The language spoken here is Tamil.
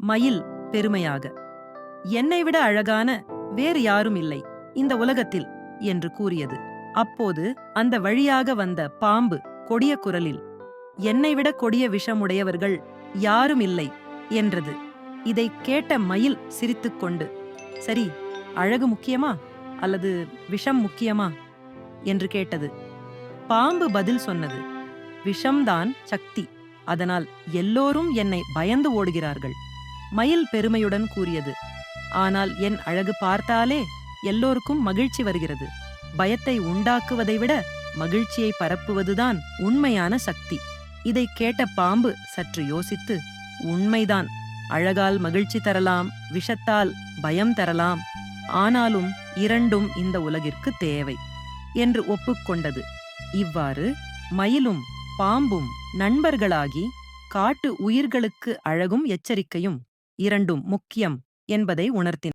மயில் பெருமையாக, என்னை விட அழகான வேறு யாரும் இல்லை இந்த உலகத்தில் என்று கூறியது. அப்போது அந்த வழியாக வந்த பாம்பு கொடிய குரலில், என்னை விட கொடிய விஷமுடையவர்கள் யாரும் இல்லை என்றது. இதைக் கேட்ட மயில் சிரித்துக்கொண்டு, சரி, அழகு முக்கியமா அல்லது விஷம் முக்கியமா என்று கேட்டது. பாம்பு பதில் சொன்னது, விஷம்தான் சக்தி, அதனால் எல்லோரும் என்னை பயந்து ஓடுகிறார்கள். மயில் பெருமையுடன் கூறியது, ஆனால் என் அழகு பார்த்தாலே எல்லோருக்கும் மகிழ்ச்சி வருகிறது. பயத்தை உண்டாக்குவதை விட மகிழ்ச்சியை பரப்புவதுதான் உண்மையான சக்தி. இதைக் கேட்ட பாம்பு சற்று யோசித்து, உண்மைதான், அழகால் மகிழ்ச்சி தரலாம், விஷத்தால் பயம் தரலாம், ஆனாலும் இரண்டும் இந்த உலகிற்கு தேவை என்று ஒப்புக்கொண்டது. இவ்வாறு மயிலும் பாம்பும் நண்பர்களாகி காட்டு உயிர்களுக்கு அழகும் எச்சரிக்கையும் இரண்டும் முக்கியம் என்பதை உணர்த்தின.